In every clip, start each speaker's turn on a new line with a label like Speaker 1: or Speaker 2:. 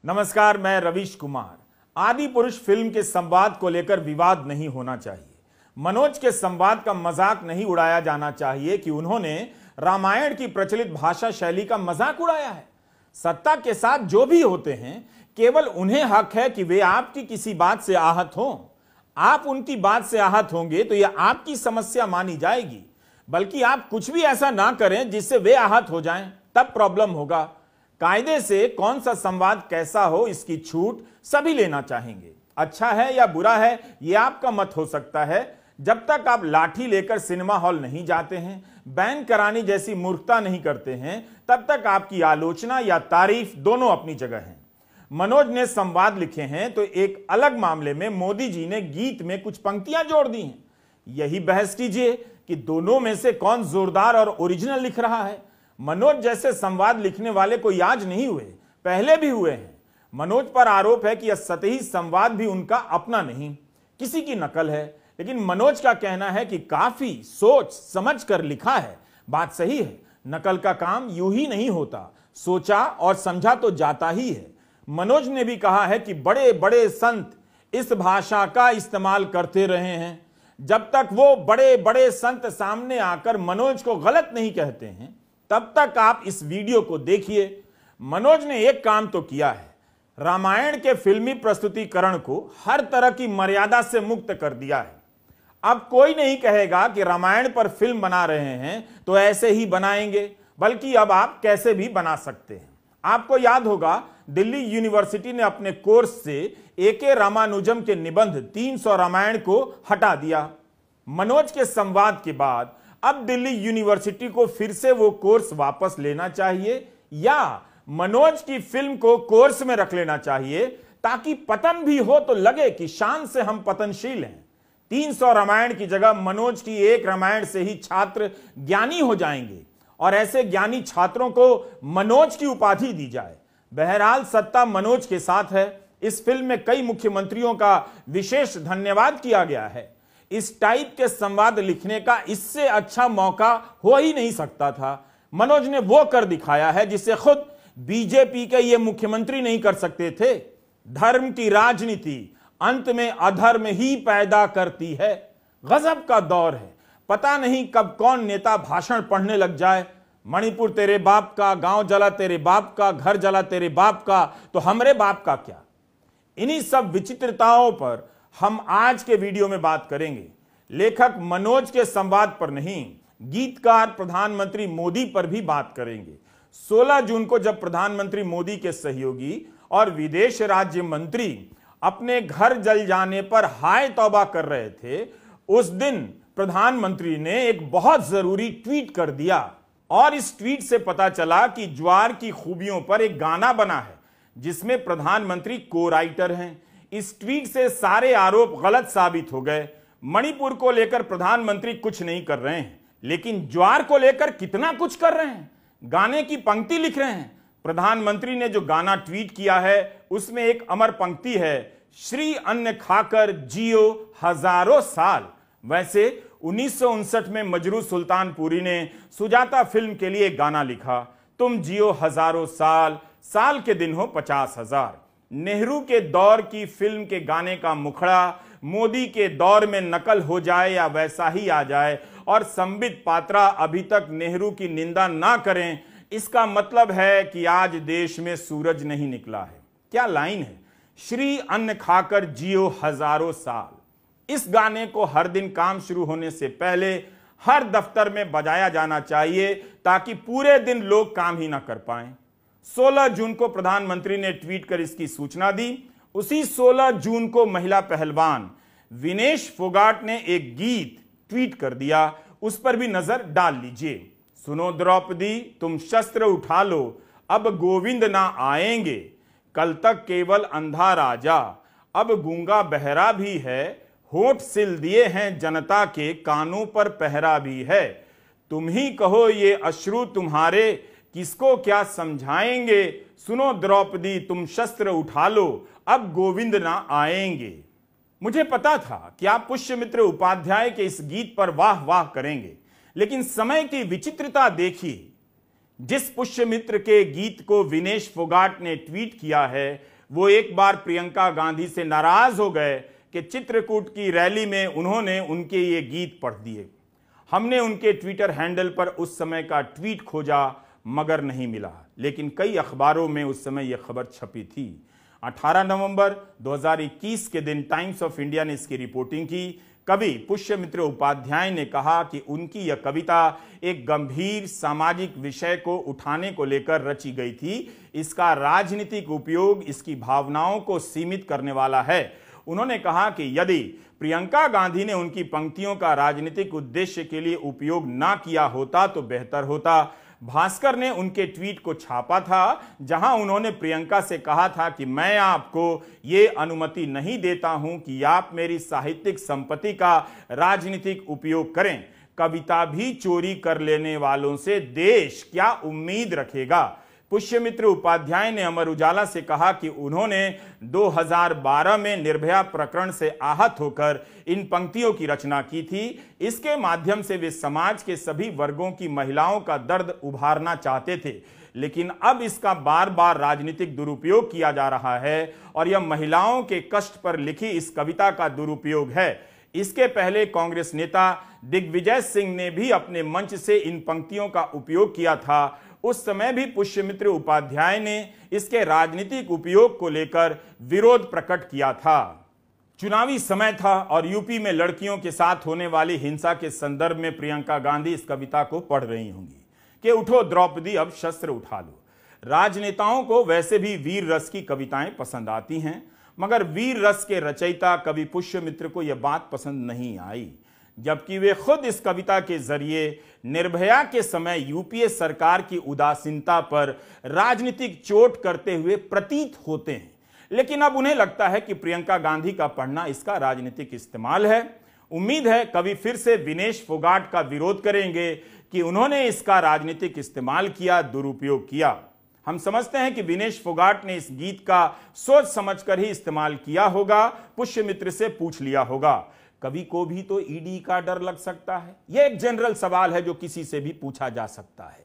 Speaker 1: नमस्कार, मैं रवीश कुमार। आदि पुरुष फिल्म के संवाद को लेकर विवाद नहीं होना चाहिए। मनोज के संवाद का मजाक नहीं उड़ाया जाना चाहिए कि उन्होंने रामायण की प्रचलित भाषा शैली का मजाक उड़ाया है। सत्ता के साथ जो भी होते हैं, केवल उन्हें हक है कि वे आपकी किसी बात से आहत हों। आप उनकी बात से आहत होंगे तो यह आपकी समस्या मानी जाएगी, बल्कि आप कुछ भी ऐसा ना करें जिससे वे आहत हो जाएं, तब प्रॉब्लम होगा। कायदे से कौन सा संवाद कैसा हो, इसकी छूट सभी लेना चाहेंगे। अच्छा है या बुरा है, यह आपका मत हो सकता है। जब तक आप लाठी लेकर सिनेमा हॉल नहीं जाते हैं, बैन कराने जैसी मूर्खता नहीं करते हैं, तब तक आपकी आलोचना या तारीफ दोनों अपनी जगह हैं। मनोज ने संवाद लिखे हैं तो एक अलग मामले में मोदी जी ने गीत में कुछ पंक्तियां जोड़ दी हैं। यही बहस कीजिए कि दोनों में से कौन जोरदार और ओरिजिनल लिख रहा है। मनोज जैसे संवाद लिखने वाले कोई आज नहीं हुए, पहले भी हुए हैं। मनोज पर आरोप है कि यह सतही संवाद भी उनका अपना नहीं, किसी की नकल है। लेकिन मनोज का कहना है कि काफी सोच समझ कर लिखा है। बात सही है, नकल का काम यूं ही नहीं होता, सोचा और समझा तो जाता ही है। मनोज ने भी कहा है कि बड़े बड़े संत इस भाषा का इस्तेमाल करते रहे हैं। जब तक वो बड़े बड़े संत सामने आकर मनोज को गलत नहीं कहते हैं, तब तक आप इस वीडियो को देखिए। मनोज ने एक काम तो किया है, रामायण के फिल्मी प्रस्तुतिकरण को हर तरह की मर्यादा से मुक्त कर दिया है। अब कोई नहीं कहेगा कि रामायण पर फिल्म बना रहे हैं तो ऐसे ही बनाएंगे, बल्कि अब आप कैसे भी बना सकते हैं। आपको याद होगा, दिल्ली यूनिवर्सिटी ने अपने कोर्स से ए.के. रामानुजम के निबंध 300 रामायण को हटा दिया। मनोज के संवाद के बाद अब दिल्ली यूनिवर्सिटी को फिर से वो कोर्स वापस लेना चाहिए या मनोज की फिल्म को कोर्स में रख लेना चाहिए, ताकि पतन भी हो तो लगे कि शान से हम पतनशील हैं। 300 रामायण की जगह मनोज की एक रामायण से ही छात्र ज्ञानी हो जाएंगे और ऐसे ज्ञानी छात्रों को मनोज की उपाधि दी जाए। बहरहाल सत्ता मनोज के साथ है। इस फिल्म में कई मुख्यमंत्रियों का विशेष धन्यवाद किया गया है। इस टाइप के संवाद लिखने का इससे अच्छा मौका हो ही नहीं सकता था। मनोज ने वो कर दिखाया है जिसे खुद बीजेपी के ये मुख्यमंत्री नहीं कर सकते थे। धर्म की राजनीति अंत में अधर्म ही पैदा करती है। गजब का दौर है, पता नहीं कब कौन नेता भाषण पढ़ने लग जाए। मणिपुर तेरे बाप का, गांव जला तेरे बाप का, घर जला तेरे बाप का, तो हमरे बाप का क्या। इन्हीं सब विचित्रताओं पर हम आज के वीडियो में बात करेंगे। लेखक मनोज के संवाद पर नहीं, गीतकार प्रधानमंत्री मोदी पर भी बात करेंगे। 16 जून को जब प्रधानमंत्री मोदी के सहयोगी और विदेश राज्य मंत्री अपने घर जल जाने पर हाय तौबा कर रहे थे, उस दिन प्रधानमंत्री ने एक बहुत जरूरी ट्वीट कर दिया और इस ट्वीट से पता चला कि ज्वार की खूबियों पर एक गाना बना है जिसमें प्रधानमंत्री को राइटर हैं। इस ट्वीट से सारे आरोप गलत साबित हो गए। मणिपुर को लेकर प्रधानमंत्री कुछ नहीं कर रहे हैं, लेकिन ज्वार को लेकर कितना कुछ कर रहे हैं। गाने की पंक्ति लिख रहे हैं। प्रधानमंत्री ने जो गाना ट्वीट किया है उसमें एक अमर पंक्ति है, श्री अन्न खाकर जियो हजारों साल। वैसे 1959 में मजरू सुल्तानपुरी ने सुजाता फिल्म के लिए गाना लिखा, तुम जियो हजारों साल, साल के दिन हो 50,000। नेहरू के दौर की फिल्म के गाने का मुखड़ा मोदी के दौर में नकल हो जाए या वैसा ही आ जाए और संबित पात्रा अभी तक नेहरू की निंदा ना करें, इसका मतलब है कि आज देश में सूरज नहीं निकला है। क्या लाइन है, श्री अन्न खाकर जियो हजारों साल। इस गाने को हर दिन काम शुरू होने से पहले हर दफ्तर में बजाया जाना चाहिए, ताकि पूरे दिन लोग काम ही ना कर पाएं। 16 जून को प्रधानमंत्री ने ट्वीट कर इसकी सूचना दी। उसी 16 जून को महिला पहलवान विनेश फोगाट ने एक गीत ट्वीट कर दिया, उस पर भी नजर डाल लीजिए। सुनो द्रौपदी तुम शस्त्र उठा लो, अब गोविंद ना आएंगे, कल तक केवल अंधा राजा, अब गूंगा बहरा भी है, होठ सिल दिए हैं जनता के, कानों पर पहरा भी है। तुम ही कहो ये अश्रु तुम्हारे, किसको क्या समझाएंगे, सुनो द्रौपदी तुम शस्त्र उठा लो, अब गोविंद ना आएंगे। मुझे पता था कि आप पुष्यमित्र उपाध्याय के इस गीत पर वाह वाह करेंगे, लेकिन समय की विचित्रता देखिए। जिस पुष्यमित्र के गीत को विनेश फोगाट ने ट्वीट किया है, वो एक बार प्रियंका गांधी से नाराज हो गए कि चित्रकूट की रैली में उन्होंने उनके ये गीत पढ़ दिए। हमने उनके ट्विटर हैंडल पर उस समय का ट्वीट खोजा मगर नहीं मिला, लेकिन कई अखबारों में उस समय यह खबर छपी थी। 18 नवंबर 2021 के दिन टाइम्स ऑफ इंडिया ने इसकी रिपोर्टिंग की। कवि पुष्यमित्र उपाध्याय ने कहा कि उनकी यह कविता एक गंभीर सामाजिक विषय को उठाने को लेकर रची गई थी। इसका राजनीतिक उपयोग इसकी भावनाओं को सीमित करने वाला है। उन्होंने कहा कि यदि प्रियंका गांधी ने उनकी पंक्तियों का राजनीतिक उद्देश्य के लिए उपयोग ना किया होता तो बेहतर होता। भास्कर ने उनके ट्वीट को छापा था, जहां उन्होंने प्रियंका से कहा था कि मैं आपको ये अनुमति नहीं देता हूं कि आप मेरी साहित्यिक संपत्ति का राजनीतिक उपयोग करें। कविता भी चोरी कर लेने वालों से देश क्या उम्मीद रखेगा। पुष्यमित्र उपाध्याय ने अमर उजाला से कहा कि उन्होंने 2012 में निर्भया प्रकरण से आहत होकर इन पंक्तियों की रचना की थी। इसके माध्यम से वे समाज के सभी वर्गों की महिलाओं का दर्द उभारना चाहते थे, लेकिन अब इसका बार बार राजनीतिक दुरुपयोग किया जा रहा है और यह महिलाओं के कष्ट पर लिखी इस कविता का दुरुपयोग है। इसके पहले कांग्रेस नेता दिग्विजय सिंह ने भी अपने मंच से इन पंक्तियों का उपयोग किया था। उस समय भी पुष्यमित्र उपाध्याय ने इसके राजनीतिक उपयोग को लेकर विरोध प्रकट किया था। चुनावी समय था और यूपी में लड़कियों के साथ होने वाली हिंसा के संदर्भ में प्रियंका गांधी इस कविता को पढ़ रही होंगी कि उठो द्रौपदी अब शस्त्र उठा लो। राजनेताओं को वैसे भी वीर रस की कविताएं पसंद आती हैं, मगर वीर रस के रचयिता कवि पुष्यमित्र को यह बात पसंद नहीं आई, जबकि वे खुद इस कविता के जरिए निर्भया के समय यूपीए सरकार की उदासीनता पर राजनीतिक चोट करते हुए प्रतीत होते हैं। लेकिन अब उन्हें लगता है कि प्रियंका गांधी का पढ़ना इसका राजनीतिक इस्तेमाल है। उम्मीद है कवि फिर से विनेश फोगाट का विरोध करेंगे कि उन्होंने इसका राजनीतिक इस्तेमाल किया, दुरुपयोग किया। हम समझते हैं कि विनेश फोगाट ने इस गीत का सोच समझकर ही इस्तेमाल किया होगा, पुष्यमित्र से पूछ लिया होगा। कवि को भी तो ईडी का डर लग सकता है। यह एक जनरल सवाल है जो किसी से भी पूछा जा सकता है।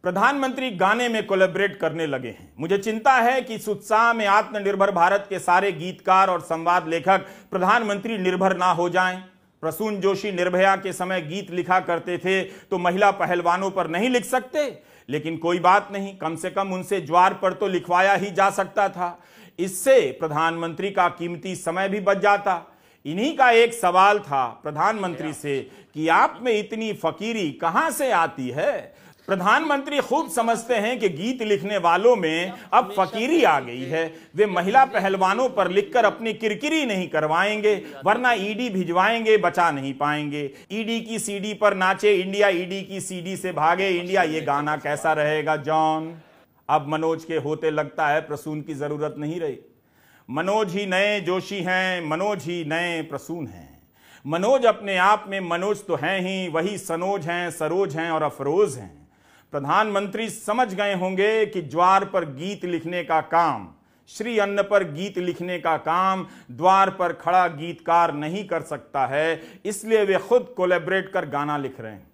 Speaker 1: प्रधानमंत्री गाने में कोलैबोरेट करने लगे हैं। मुझे चिंता है कि इस उत्साह में आत्मनिर्भर भारत के सारे गीतकार और संवाद लेखक प्रधानमंत्री निर्भर ना हो जाएं। प्रसून जोशी निर्भया के समय गीत लिखा करते थे तो महिला पहलवानों पर नहीं लिख सकते, लेकिन कोई बात नहीं, कम से कम उनसे ज्वार पर तो लिखवाया ही जा सकता था। इससे प्रधानमंत्री का कीमती समय भी बच जाता। इन्हीं का एक सवाल था प्रधानमंत्री से कि आप में इतनी फकीरी कहां से आती है। प्रधानमंत्री खूब समझते हैं कि गीत लिखने वालों में अब फकीरी आ गई है। वे महिला पहलवानों पर लिखकर अपनी किरकिरी नहीं करवाएंगे, वरना ईडी भिजवाएंगे, बचा नहीं पाएंगे। ईडी की सीडी पर नाचे इंडिया, ईडी की सीडी से भागे इंडिया, ये गाना कैसा रहेगा जॉन। अब मनोज के होते लगता है प्रसून की जरूरत नहीं रही। मनोज ही नए जोशी हैं, मनोज ही नए प्रसून हैं। मनोज अपने आप में मनोज तो हैं ही, वही सनोज हैं, सरोज हैं और अफरोज हैं। प्रधानमंत्री समझ गए होंगे कि ज्वार पर गीत लिखने का काम, श्री अन्न पर गीत लिखने का काम द्वार पर खड़ा गीतकार नहीं कर सकता है, इसलिए वे खुद कोलैबोरेट कर गाना लिख रहे हैं।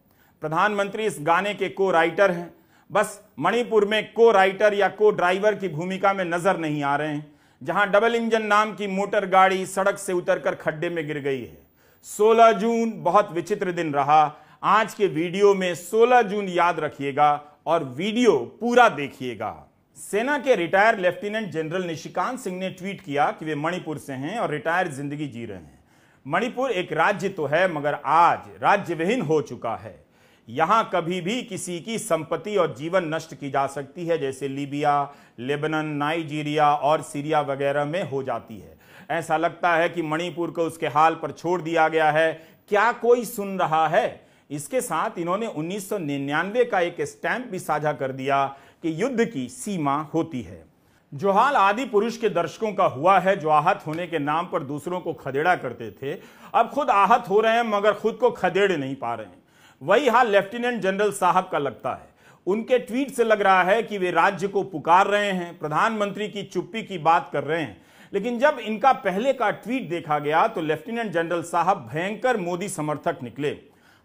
Speaker 1: प्रधानमंत्री इस गाने के को राइटर हैं, बस मणिपुर में को राइटर या को ड्राइवर की भूमिका में नजर नहीं आ रहे हैं, जहां डबल इंजन नाम की मोटर गाड़ी सड़क से उतरकर खड्डे में गिर गई है। 16 जून बहुत विचित्र दिन रहा। आज के वीडियो में 16 जून याद रखिएगा और वीडियो पूरा देखिएगा। सेना के retire lieutenant general Nishikant Singh ने ट्वीट किया कि वे मणिपुर से हैं और रिटायर जिंदगी जी रहे हैं। मणिपुर एक राज्य तो है, मगर आज राज्य विहीन हो चुका है। यहां कभी भी किसी की संपत्ति और जीवन नष्ट की जा सकती है, जैसे लीबिया, लेबनान, नाइजीरिया और सीरिया वगैरह में हो जाती है। ऐसा लगता है कि मणिपुर को उसके हाल पर छोड़ दिया गया है। क्या कोई सुन रहा है? इसके साथ इन्होंने 1999 का एक स्टैंप भी साझा कर दिया कि युद्ध की सीमा होती है। जो हाल आदि पुरुष के दर्शकों का हुआ है, जो आहत होने के नाम पर दूसरों को खदेड़ा करते थे, अब खुद आहत हो रहे हैं मगर खुद को खदेड़ नहीं पा रहे हैं। वही हाल लेफ्टिनेंट जनरल साहब का लगता है। उनके ट्वीट से लग रहा है कि वे राज्य को पुकार रहे हैं, प्रधानमंत्री की चुप्पी की बात कर रहे हैं। लेकिन जब इनका पहले का ट्वीट देखा गया तो लेफ्टिनेंट जनरल साहब भयंकर मोदी समर्थक निकले।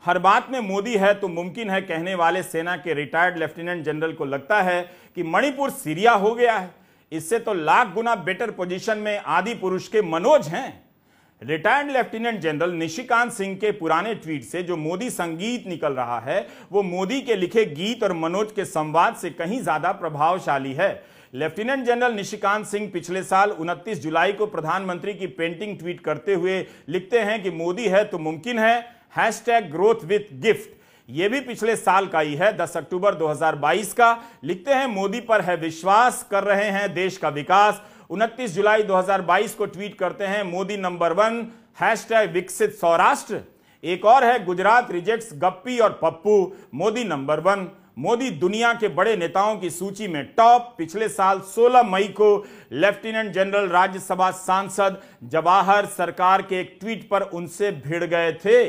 Speaker 1: हर बात में मोदी है तो मुमकिन है कहने वाले सेना के रिटायर्ड लेफ्टिनेंट जनरल को लगता है कि मणिपुर सीरिया हो गया है। इससे तो लाख गुना बेटर पोजीशन में आदि पुरुष के मनोज हैं। Retired lieutenant general Nishikant Singh के पुराने ट्वीट से जो मोदी संगीत निकल रहा है वो मोदी के लिखे गीत और मनोज के संवाद से कहीं ज्यादा प्रभावशाली है। लेफ्टिनेंट जनरल निशिकांत सिंह पिछले साल 29 जुलाई को प्रधानमंत्री की पेंटिंग ट्वीट करते हुए लिखते हैं कि मोदी है तो मुमकिन है, #ग्रोथ विथ गिफ्ट। यह भी पिछले साल का ही है, 10 अक्टूबर 2022 का। लिखते हैं मोदी पर है विश्वास, कर रहे हैं देश का विकास। 29 जुलाई 2022 को ट्वीट करते हैं मोदी नंबर 1, #विकसित सौराष्ट्र। एक और है गुजरात रिजेक्ट्स गप्पी और पप्पू, मोदी नंबर 1। मोदी दुनिया के बड़े नेताओं की सूची में टॉप। पिछले साल 16 मई को लेफ्टिनेंट जनरल राज्यसभा सांसद जवाहर सरकार के एक ट्वीट पर उनसे भिड़ गए थे।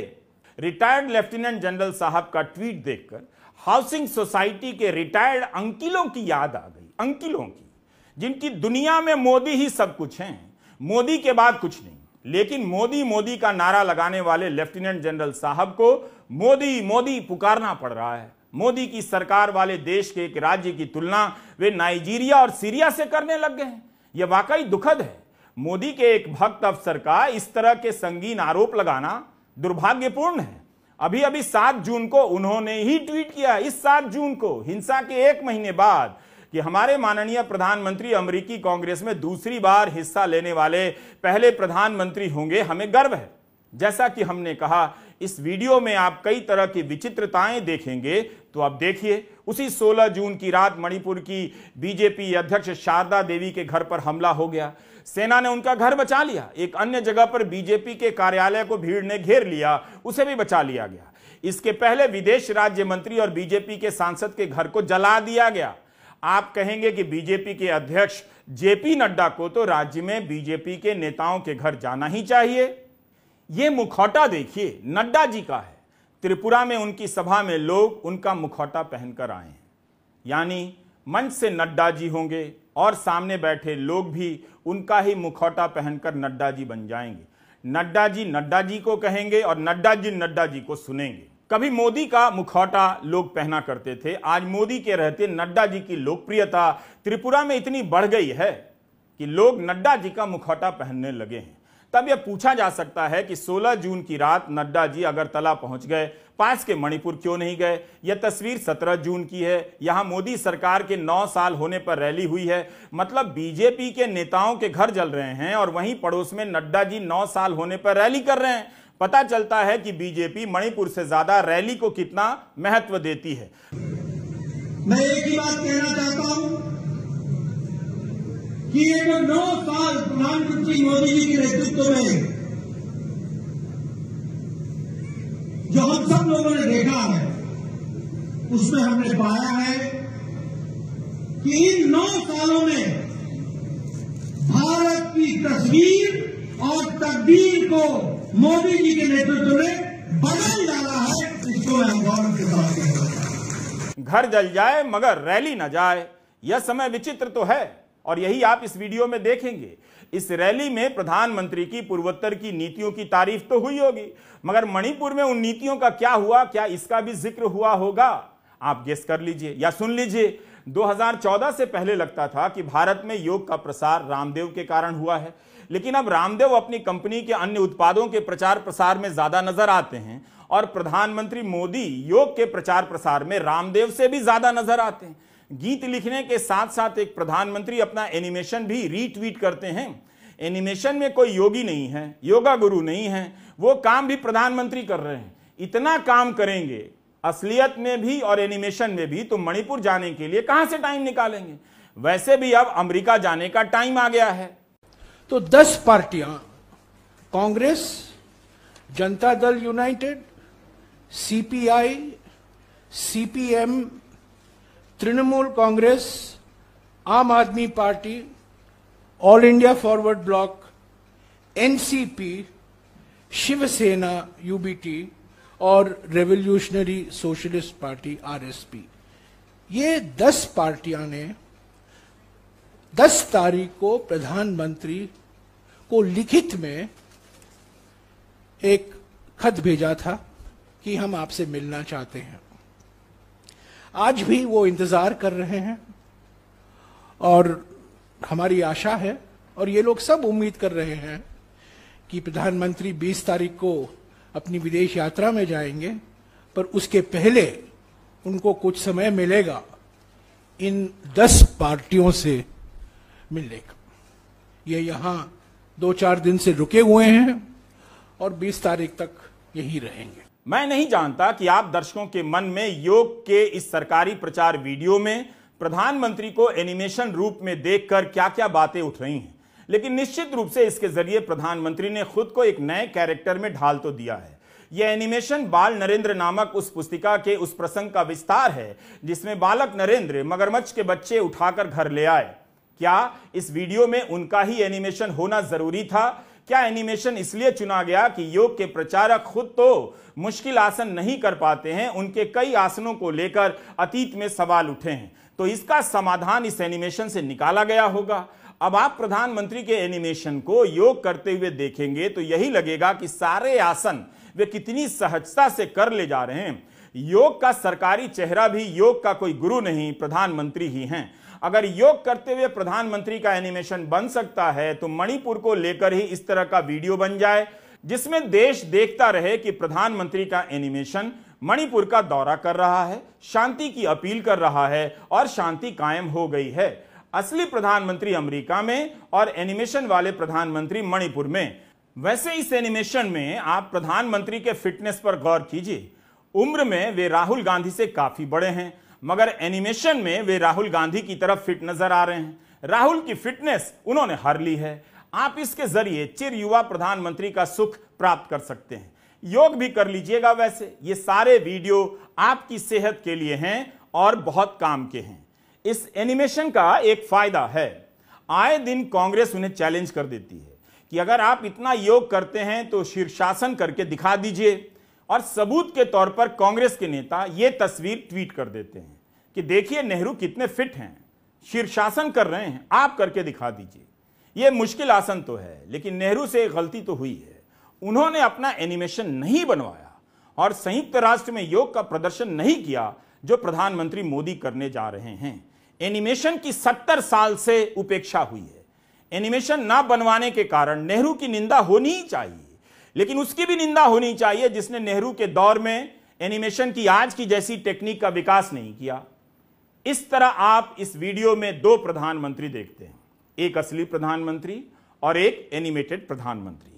Speaker 1: रिटायर्ड लेफ्टिनेंट जनरल साहब का ट्वीट देखकर हाउसिंग सोसाइटी के रिटायर्ड अंकिलों की याद आ गई। अंकिलों की, जिनकी दुनिया में मोदी ही सब कुछ हैं, मोदी के बाद कुछ नहीं। लेकिन मोदी मोदी का नारा लगाने वाले लेफ्टिनेंट जनरल साहब को मोदी मोदी पुकारना पड़ रहा है। मोदी की सरकार वाले देश के एक राज्य की तुलना वे नाइजीरिया और सीरिया से करने लग गए हैं। यह वाकई दुखद है। मोदी के एक भक्त अफसर का इस तरह के संगीन आरोप लगाना दुर्भाग्यपूर्ण है। अभी अभी 7 जून को उन्होंने ही ट्वीट किया, इस 7 जून को, हिंसा के 1 महीने बाद, कि हमारे माननीय प्रधानमंत्री अमेरिकी कांग्रेस में दूसरी बार हिस्सा लेने वाले पहले प्रधानमंत्री होंगे, हमें गर्व है। जैसा कि हमने कहा, इस वीडियो में आप कई तरह की विचित्रताएं देखेंगे, तो आप देखिए उसी 16 जून की रात मणिपुर की बीजेपी अध्यक्ष शारदा देवी के घर पर हमला हो गया। सेना ने उनका घर बचा लिया। एक अन्य जगह पर बीजेपी के कार्यालय को भीड़ ने घेर लिया, उसे भी बचा लिया गया। इसके पहले विदेश राज्य मंत्री और बीजेपी के सांसद के घर को जला दिया गया। आप कहेंगे कि बीजेपी के अध्यक्ष जेपी नड्डा को तो राज्य में बीजेपी के नेताओं के घर जाना ही चाहिए। यह मुखौटा देखिए, नड्डा जी का है। त्रिपुरा में उनकी सभा में लोग उनका मुखौटा पहनकर आए हैं, यानी मंच से नड्डा जी होंगे और सामने बैठे लोग भी उनका ही मुखौटा पहनकर नड्डा जी बन जाएंगे। नड्डा जी को कहेंगे और नड्डा जी को सुनेंगे। कभी मोदी का मुखौटा लोग पहना करते थे, आज मोदी के रहते नड्डा जी की लोकप्रियता त्रिपुरा में इतनी बढ़ गई है कि लोग नड्डा जी का मुखौटा पहनने लगे हैं। तब यह पूछा जा सकता है कि 16 जून की रात नड्डा जी अगरतला पहुंच गए, पास के मणिपुर क्यों नहीं गए? यह तस्वीर 17 जून की है। यहां मोदी सरकार के 9 साल होने पर रैली हुई है। मतलब बीजेपी के नेताओं के घर जल रहे हैं और वहीं पड़ोस में नड्डा जी 9 साल होने पर रैली कर रहे हैं। पता चलता है कि बीजेपी मणिपुर से ज्यादा रैली को कितना महत्व देती है।
Speaker 2: मैं एक ही बात कहना चाहता हूं कि ये जो 9 साल प्रधानमंत्री मोदी जी के नेतृत्व में जो हम सब लोगों ने देखा है, उसमें हमने पाया है कि इन 9 सालों में भारत की तस्वीर और तकदीर को मोदी जी के नेतृत्व में बदल डाला है। इसको मैं गौरव के साथ कहता हूं।
Speaker 1: घर जल जाए मगर रैली न जाए, यह समय विचित्र तो है और यही आप इस वीडियो में देखेंगे। इस रैली में प्रधानमंत्री की पूर्वोत्तर की नीतियों की तारीफ तो हुई होगी, मगर मणिपुर में उन नीतियों का क्या हुआ, क्या इसका भी जिक्र हुआ होगा? आप गेस कर लीजिए या सुन लीजिए। 2014 से पहले लगता था कि भारत में योग का प्रसार रामदेव के कारण हुआ है, लेकिन अब रामदेव अपनी कंपनी के अन्य उत्पादों के प्रचार प्रसार में ज्यादा नजर आते हैं और प्रधानमंत्री मोदी योग के प्रचार प्रसार में रामदेव से भी ज्यादा नजर आते हैं। गीत लिखने के साथ साथ एक प्रधानमंत्री अपना एनिमेशन भी रीट्वीट करते हैं। एनिमेशन में कोई योगी नहीं है, योगा गुरु नहीं है, वो काम भी प्रधानमंत्री कर रहे हैं। इतना काम करेंगे असलियत में भी और एनिमेशन में भी, तो मणिपुर जाने के लिए कहां से टाइम निकालेंगे? वैसे भी अब अमेरिका जाने का टाइम आ गया है।
Speaker 3: तो 10 पार्टियां, Congress, Janata Dal United, CPI, CPM, Trinamool Congress, Aam Aadmi Party, All India Forward Bloc, NCP, Shiv Sena UBT और रेवोल्यूशनरी सोशलिस्ट पार्टी आरएसपी, ये 10 पार्टियां ने 10 तारीख को प्रधानमंत्री को लिखित में एक खत भेजा था कि हम आपसे मिलना चाहते हैं। आज भी वो इंतजार कर रहे हैं और हमारी आशा है और ये लोग सब उम्मीद कर रहे हैं कि प्रधानमंत्री 20 तारीख को अपनी विदेश यात्रा में जाएंगे, पर उसके पहले उनको कुछ समय मिलेगा इन 10 पार्टियों से मिलने का। ये यहाँ 2-4 दिन से रुके हुए हैं और 20 तारीख तक यहीं रहेंगे।
Speaker 1: मैं नहीं जानता कि आप दर्शकों के मन में योग के इस सरकारी प्रचार वीडियो में प्रधानमंत्री को एनिमेशन रूप में देखकर क्या क्या बातें उठ रही हैं, लेकिन निश्चित रूप से इसके जरिए प्रधानमंत्री ने खुद को एक नए कैरेक्टर में ढाल तो दिया है। यह एनिमेशन बाल नरेंद्र नामक उस पुस्तिका के उस प्रसंग का विस्तार है जिसमें बालक नरेंद्र मगरमच्छ के बच्चे उठाकर घर ले आए। क्या इस वीडियो में उनका ही एनिमेशन होना जरूरी था? क्या एनिमेशन इसलिए चुना गया कि योग के प्रचारक खुद तो मुश्किल आसन नहीं कर पाते हैं, उनके कई आसनों को लेकर अतीत में सवाल उठे हैं, तो इसका समाधान इस एनिमेशन से निकाला गया होगा। अब आप प्रधानमंत्री के एनिमेशन को योग करते हुए देखेंगे तो यही लगेगा कि सारे आसन वे कितनी सहजता से कर ले जा रहे हैं। योग का सरकारी चेहरा भी योग का कोई गुरु नहीं, प्रधानमंत्री ही हैं। अगर योग करते हुए प्रधानमंत्री का एनिमेशन बन सकता है तो मणिपुर को लेकर ही इस तरह का वीडियो बन जाए जिसमें देश देखता रहे कि प्रधानमंत्री का एनिमेशन मणिपुर का दौरा कर रहा है, शांति की अपील कर रहा है और शांति कायम हो गई है। असली प्रधानमंत्री अमेरिका में और एनिमेशन वाले प्रधानमंत्री मणिपुर में। वैसे इस एनिमेशन में आप प्रधानमंत्री के फिटनेस पर गौर कीजिए। उम्र में वे राहुल गांधी से काफी बड़े हैं, मगर एनिमेशन में वे राहुल गांधी की तरफ फिट नजर आ रहे हैं। राहुल की फिटनेस उन्होंने हर ली है। आप इसके जरिए चिर युवा प्रधानमंत्री का सुख प्राप्त कर सकते हैं। योग भी कर लीजिएगा। वैसे ये सारे वीडियो आपकी सेहत के लिए हैं और बहुत काम के हैं। इस एनिमेशन का एक फायदा है, आए दिन कांग्रेस उन्हें चैलेंज कर देती है कि अगर आप इतना योग करते हैं तो शीर्षासन करके दिखा दीजिए, और सबूत के तौर पर कांग्रेस के नेता यह तस्वीर ट्वीट कर देते हैं कि देखिए नेहरू कितने फिट हैं, शीर्षासन कर रहे हैं, आप करके दिखा दीजिए। यह मुश्किल आसन तो है, लेकिन नेहरू से एक गलती तो हुई है, उन्होंने अपना एनिमेशन नहीं बनवाया और संयुक्त राष्ट्र में योग का प्रदर्शन नहीं किया जो प्रधानमंत्री मोदी करने जा रहे हैं। एनिमेशन की 70 साल से उपेक्षा हुई है। एनिमेशन ना बनवाने के कारण नेहरू की निंदा होनी ही चाहिए, लेकिन उसकी भी निंदा होनी चाहिए जिसने नेहरू के दौर में एनिमेशन की आज की जैसी टेक्निक का विकास नहीं किया। इस तरह आप इस वीडियो में 2 प्रधानमंत्री देखते हैं, एक असली प्रधानमंत्री और एक एनिमेटेड प्रधानमंत्री।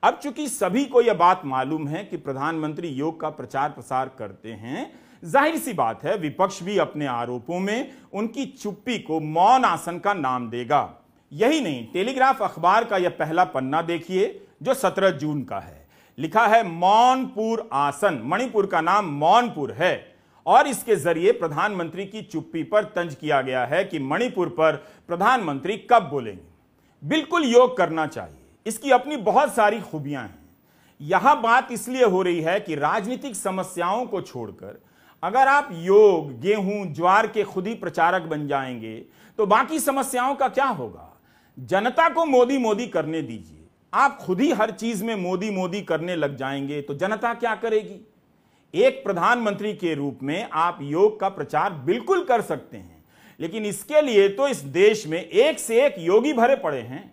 Speaker 1: अब चूंकि सभी को यह बात मालूम है कि प्रधानमंत्री योग का प्रचार प्रसार करते हैं, जाहिर सी बात है विपक्ष भी अपने आरोपों में उनकी चुप्पी को मौन आसन का नाम देगा। यही नहीं, टेलीग्राफ अखबार का यह पहला पन्ना देखिए जो 17 जून का है। लिखा है मौनपुर आसन, मणिपुर का नाम मौनपुर है और इसके जरिए प्रधानमंत्री की चुप्पी पर तंज किया गया है कि मणिपुर पर प्रधानमंत्री कब बोलेंगे। बिल्कुल योग करना चाहिए, इसकी अपनी बहुत सारी खूबियां हैं। यहां बात इसलिए हो रही है कि राजनीतिक समस्याओं को छोड़कर अगर आप योग, गेहूं, ज्वार के खुद ही प्रचारक बन जाएंगे तो बाकी समस्याओं का क्या होगा। जनता को मोदी मोदी करने दीजिए। आप खुद ही हर चीज में मोदी मोदी करने लग जाएंगे तो जनता क्या करेगी। एक प्रधानमंत्री के रूप में आप योग का प्रचार बिल्कुल कर सकते हैं, लेकिन इसके लिए तो इस देश में एक से एक योगी भरे पड़े हैं।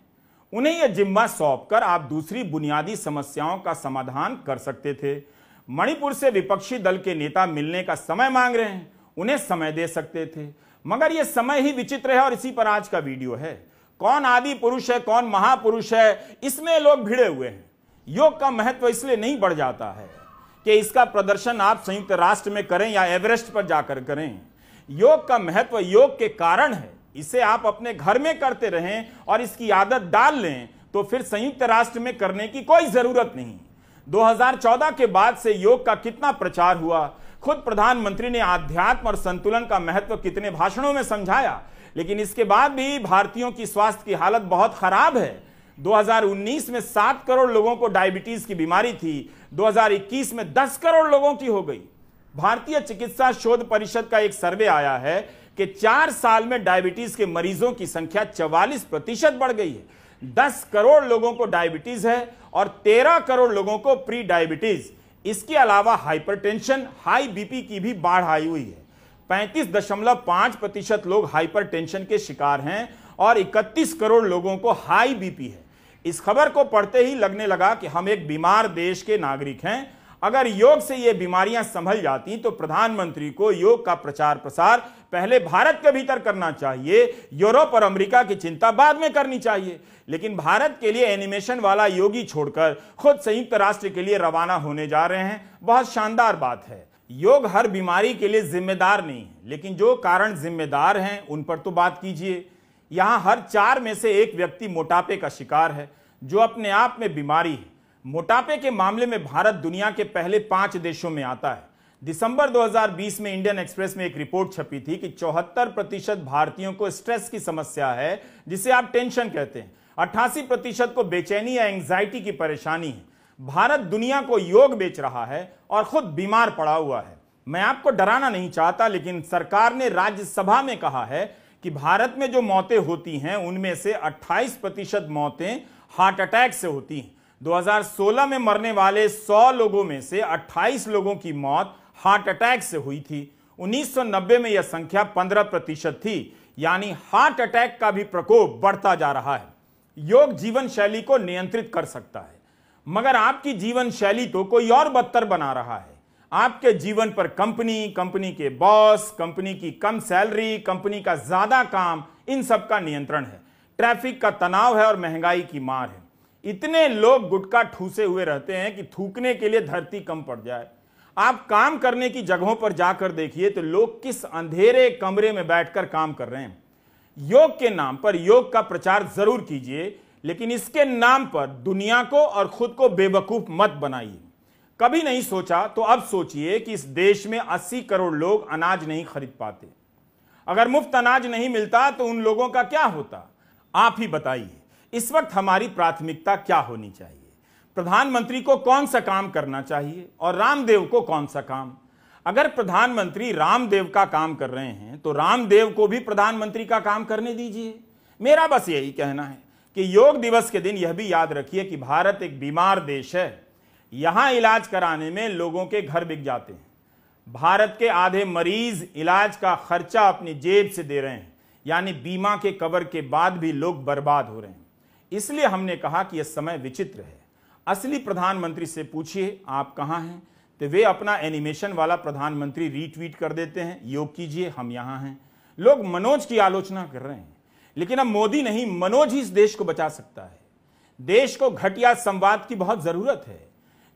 Speaker 1: उन्हें यह जिम्मा सौंपकर आप दूसरी बुनियादी समस्याओं का समाधान कर सकते थे। मणिपुर से विपक्षी दल के नेता मिलने का समय मांग रहे हैं, उन्हें समय दे सकते थे, मगर यह समय ही विचित्र है और इसी पर आज का वीडियो है। कौन आदि पुरुष है, कौन महापुरुष है, इसमें लोग भिड़े हुए हैं। योग का महत्व इसलिए नहीं बढ़ जाता है कि इसका प्रदर्शन आप संयुक्त राष्ट्र में करें या एवरेस्ट पर जाकर करें। योग का महत्व योग के कारण है। इसे आप अपने घर में करते रहें और इसकी आदत डाल लें तो फिर संयुक्त राष्ट्र में करने की कोई जरूरत नहीं। 2014 के बाद से योग का कितना प्रचार हुआ, खुद प्रधानमंत्री ने आध्यात्म और संतुलन का महत्व कितने भाषणों में समझाया, लेकिन इसके बाद भी भारतीयों की स्वास्थ्य की हालत बहुत खराब है। 2019 में 7 करोड़ लोगों को डायबिटीज की बीमारी थी, 2021 में 10 करोड़ लोगों की हो गई। भारतीय चिकित्सा शोध परिषद का एक सर्वे आया है कि 4 साल में डायबिटीज के मरीजों की संख्या 44% बढ़ गई है। 10 करोड़ लोगों को डायबिटीज है और 13 करोड़ लोगों को प्री डायबिटीज। इसके अलावा हाइपरटेंशन, हाई बीपी की भी बाढ़ आई हुई है। 35.5% लोग हाइपरटेंशन के शिकार हैं और 31 करोड़ लोगों को हाई बीपी है। इस खबर को पढ़ते ही लगने लगा कि हम एक बीमार देश के नागरिक हैं। अगर योग से ये बीमारियां संभल जाती तो प्रधानमंत्री को योग का प्रचार प्रसार पहले भारत के भीतर करना चाहिए, यूरोप और अमेरिका की चिंता बाद में करनी चाहिए। लेकिन भारत के लिए एनिमेशन वाला योगी छोड़कर खुद संयुक्त राष्ट्र के लिए रवाना होने जा रहे हैं। बहुत शानदार बात है। योग हर बीमारी के लिए जिम्मेदार नहीं है, लेकिन जो कारण जिम्मेदार हैं उन पर तो बात कीजिए। यहां हर 4 में से 1 व्यक्ति मोटापे का शिकार है, जो अपने आप में बीमारी है। मोटापे के मामले में भारत दुनिया के पहले 5 देशों में आता है। दिसंबर 2020 में इंडियन एक्सप्रेस में एक रिपोर्ट छपी थी कि 74% भारतीयों को स्ट्रेस की समस्या है, जिसे आप टेंशन कहते हैं। 88% को बेचैनी या एंग्जाइटी की परेशानी है। भारत दुनिया को योग बेच रहा है और खुद बीमार पड़ा हुआ है। मैं आपको डराना नहीं चाहता, लेकिन सरकार ने राज्यसभा में कहा है कि भारत में जो मौतें होती हैं उनमें से 28% मौतें हार्ट अटैक से होती हैं। 2016 में मरने वाले 100 लोगों में से 28 लोगों की मौत हार्ट अटैक से हुई थी। 1990 में यह संख्या 15% थी। यानी हार्ट अटैक का भी प्रकोप बढ़ता जा रहा है। योग जीवन शैली को नियंत्रित कर सकता है, मगर आपकी जीवन शैली तो कोई और बदतर बना रहा है। आपके जीवन पर कंपनी के बॉस, कंपनी की कम सैलरी, कंपनी का ज्यादा काम, इन सब का नियंत्रण है। ट्रैफिक का तनाव है और महंगाई की मार है। इतने लोग गुटखा ठूसे हुए रहते हैं कि थूकने के लिए धरती कम पड़ जाए। आप काम करने की जगहों पर जाकर देखिए तो लोग किस अंधेरे कमरे में बैठकर काम कर रहे हैं। योग के नाम पर योग का प्रचार जरूर कीजिए, लेकिन इसके नाम पर दुनिया को और खुद को बेवकूफ मत बनाइए। कभी नहीं सोचा तो अब सोचिए कि इस देश में 80 करोड़ लोग अनाज नहीं खरीद पाते। अगर मुफ्त अनाज नहीं मिलता तो उन लोगों का क्या होता? आप ही बताइए। इस वक्त हमारी प्राथमिकता क्या होनी चाहिए? प्रधानमंत्री को कौन सा काम करना चाहिए और रामदेव को कौन सा काम? अगर प्रधानमंत्री रामदेव का काम कर रहे हैं तो रामदेव को भी प्रधानमंत्री का काम करने दीजिए। मेरा बस यही कहना है कि योग दिवस के दिन यह भी याद रखिए कि भारत एक बीमार देश है। यहां इलाज कराने में लोगों के घर बिक जाते हैं। भारत के आधे मरीज इलाज का खर्चा अपनी जेब से दे रहे हैं, यानी बीमा के कवर के बाद भी लोग बर्बाद हो रहे हैं। इसलिए हमने कहा कि यह समय विचित्र है। असली प्रधानमंत्री से पूछिए आप कहां हैं, तो वे अपना एनिमेशन वाला प्रधानमंत्री रीट्वीट कर देते हैं, योग कीजिए हम यहां हैं। लोग मनोज की आलोचना कर रहे हैं, लेकिन अब मोदी नहीं, मनोज ही इस देश को बचा सकता है। देश को घटिया संवाद की बहुत जरूरत है।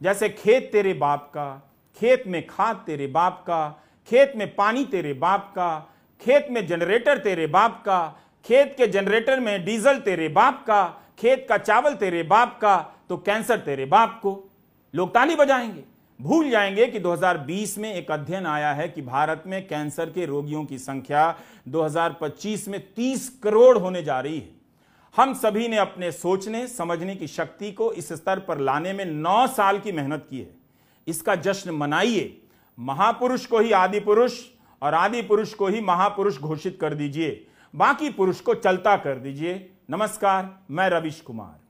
Speaker 1: जैसे खेत तेरे बाप का, खेत में खाद तेरे बाप का, खेत में पानी तेरे बाप का, खेत में जनरेटर तेरे बाप का, खेत के जनरेटर में डीजल तेरे बाप का, खेत का चावल तेरे बाप का, तो कैंसर तेरे बाप को। लोग ताली बजाएंगे, भूल जाएंगे कि 2020 में एक अध्ययन आया है कि भारत में कैंसर के रोगियों की संख्या 2025 में 30 करोड़ होने जा रही है। हम सभी ने अपने सोचने समझने की शक्ति को इस स्तर पर लाने में 9 साल की मेहनत की है। इसका जश्न मनाइए। महापुरुष को ही आदि पुरुष और आदि पुरुष को ही महापुरुष घोषित कर दीजिए, बाकी पुरुष को चलता कर दीजिए। नमस्कार, मैं रविश कुमार।